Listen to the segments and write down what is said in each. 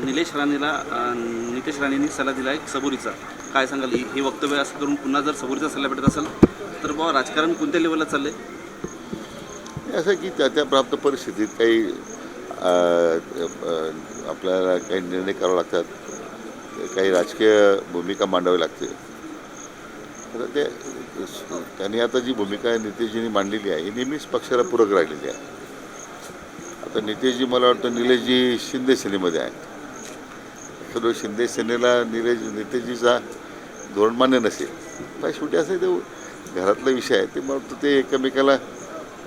निलेश राणेला नितेश राणेंनी सल्ला दिला आहे सबुरीचा. काय सांगाल हे वक्तव्य असं करून पुन्हा जर सबुरीचा सल्ला भेटत असेल तर बुवा राजकारण कोणत्या लेवलला चाललंय? असं की त्या त्या प्राप्त परिस्थितीत काही आपल्याला काही निर्णय करावे लागतात, काही राजकीय भूमिका मांडावी लागते. आता त्यांनी आता जी भूमिका नितेशजींनी मांडलेली आहे ही नेहमीच पक्षाला पूरक राहिलेली आहे. आता नितेशजी मला वाटतं निलेशजी शिंदे सेनेमध्ये आहेत. सर्व शिंदे सेनेला नितेशजीचा धोरण मान्य नसेल, पण शेवटी असं ते घरातला विषय आहे. ते मला वाटतं ते एकमेकाला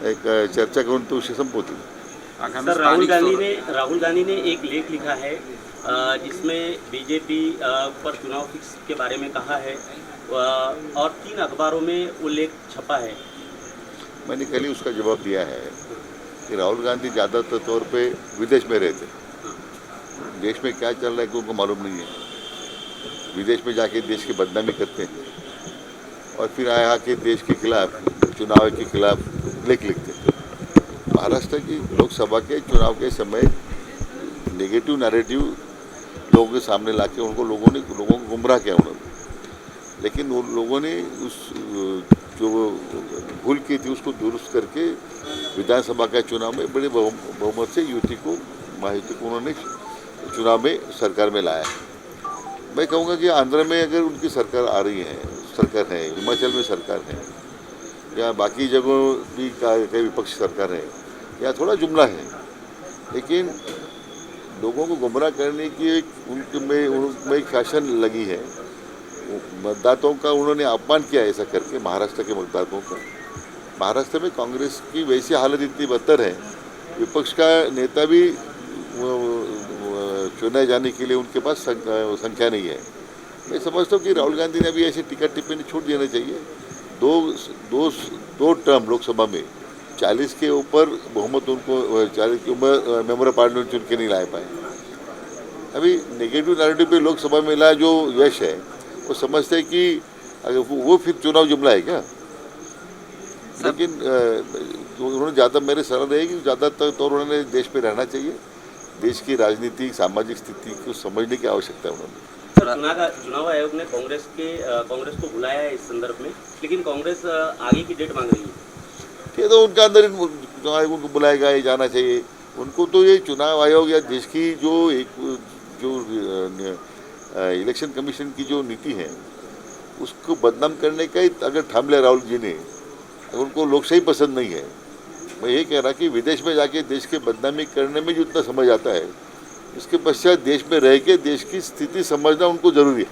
एक चर्चा करून तो विषय संपवतील. सर, राहुल गांधी ने एक लेख लिखा है जिसमें बीजेपी पर चुनाव फिक्स के बारे में कहा है और 3 अखबारों में वो लेख छपा है. मैंने कल ही उसका जवाब दिया है कि राहुल गांधी ज़्यादातर तौर पे विदेश में रहते, देश में क्या चल रहा है कि उनको मालूम नहीं है. विदेश में जाके देश की बदनामी करते हैं और फिर आया के देश के खिलाफ, चुनाव के खिलाफ लेख लिखते हैं. महाराष्ट्र की लोकसभा के चुनाव के समय नेगेटिव नैरेटिव लोगों के सामने लाके लोगों को गुमराह किया उन्होंने. लेकिन उन लोगों ने उस जो भूल की थी उसको दुरुस्त करके विधानसभा के चुनाव में बड़े बहुमत से युति को उन्होंने चुनाव में सरकार में लाया. मैं कहूँगा कि आंध्र में अगर उनकी सरकार आ रही है, सरकार है, हिमाचल में सरकार है, या बाकी जगहों भी कई विपक्षी सरकार है, या थोड़ा जुमला है, लेकिन लोगों को गुमराह करने की उनमें एक फैशन लगी है. मतदाताओं का उन्होंने अपमान किया ऐसा करके, महाराष्ट्र के मतदाताओं का. महाराष्ट्र में कांग्रेस की वैसी हालत इतनी बदतर है, विपक्ष का नेता भी चुने जाने के लिए उनके पास संख्या नहीं है. मैं समझता हूँ कि राहुल गांधी ने भी ऐसी टिकट टिप्पणी छोड़ देना चाहिए. दो टर्म लोकसभा में 40 के ऊपर बहुमत उनको 40 के ऊपर मेंबर ऑफ पार्लियामेंट चुन के नहीं ला पाए. अभी नेगेटिव नैरेटिव पे लोकसभा में मिला जो यश है वो समझते हैं कि अगर वो फिर चुनाव जुमला है क्या. लेकिन उन्होंने ज़्यादा मेरे सलाह रहेगी ज़्यादातर तौर उन्होंने देश में रहना चाहिए. देश की राजनीतिक सामाजिक स्थिति को समझने की आवश्यकता है उन्होंने. चुनाव आयोग ने कांग्रेस को बुलाया है इस संदर्भ में, लेकिन कांग्रेस आगे की डेट मांग रही है. ये तो उनका अंदर चुनाव आयोग उनको बुलाएगा, ये जाना चाहिए उनको. तो ये चुनाव आयोग या देश की जो इलेक्शन कमीशन की जो नीति है उसको बदनाम करने का ही अगर ठान लिया राहुल जी ने, अगर उनको लोकशाही पसंद नहीं है. मैं ये कह रहा कि विदेश में जाके देश के बदनामी करने में जितना समझ आता है, इसके पश्चात देश में रह के देश की स्थिती समझना उनको जरूरी है.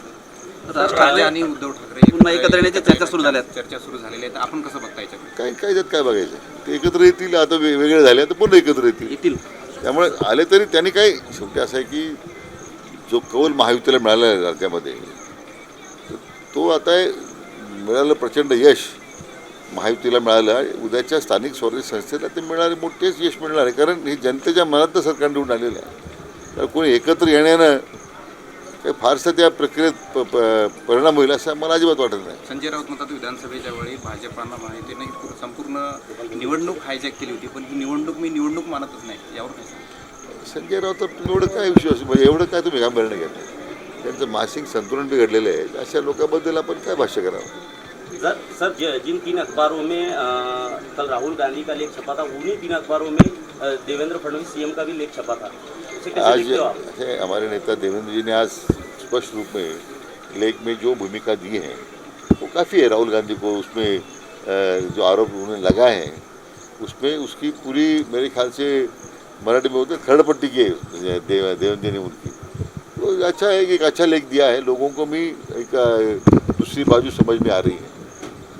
राज ठाकरे आणि उद्धव ठाकरे पुन्हा एकत्र येण्याच्या चर्चा सुरू झाल्या आहेत. आपण कसं बघता याच्यात? काय त्यात काय बघायचं, ते एकत्र येतील. आता वेगळे झाले तर पुन्हा एकत्र येतील. त्यामुळे आले तरी त्यांनी काय, शेवटी असं आहे की जो कौल महायुतीला मिळाला आहे राज्यामध्ये, तो आता मिळालं प्रचंड यश महायुतीला मिळालं आहे. उद्याच्या स्थानिक स्वराज्य संस्थेला ते मिळणारे मोठेच यश मिळणार आहे, कारण हे जनतेच्या मनात सरकार निवडून आलेलं आहे. तर कोणी एकत्र येण्यानं काही फारसं त्या प्रक्रियेत परिणाम होईल असं मला अजिबात वाटत नाही. संजय राऊत म्हणतात विधानसभेच्या वेळी भाजपाला माहितीने संपूर्ण निवडणूक हायजॅक केली होती, पण ही निवडणूक मी निवडणूक मानतच नाही. यावर काय सांगा? संजय राऊत तर एवढं काय विश्वास, म्हणजे एवढं काय तुम्ही काम निर्णय घेतलं? त्यांचं मानसिक संतुलन बिघडलेलं आहे. अशा लोकांबद्दल आपण काय भाष्य करावं? सर, जिन 3 अखबारों में कल राहुल गांधी का लेख छपा था, उन्हीं 3 अखबारों में देवेंद्र फडणवीस सीएम का भी लेख छपा था. आज हमारे नेता देवेंद्र जी ने आज स्पष्ट रूप में लेख में जो भूमिका दी है वो काफ़ी है. राहुल गांधी को उसमें जो आरोप उन्होंने लगाए हैं उसमें उसकी पूरी मेरे ख्याल से मराठी में होते खड़पट्टी की है देवेंद्र जी ने उनकी. तो अच्छा है कि एक अच्छा लेख दिया है. लोगों को भी एक दूसरी बाजू समझ में आ रही है.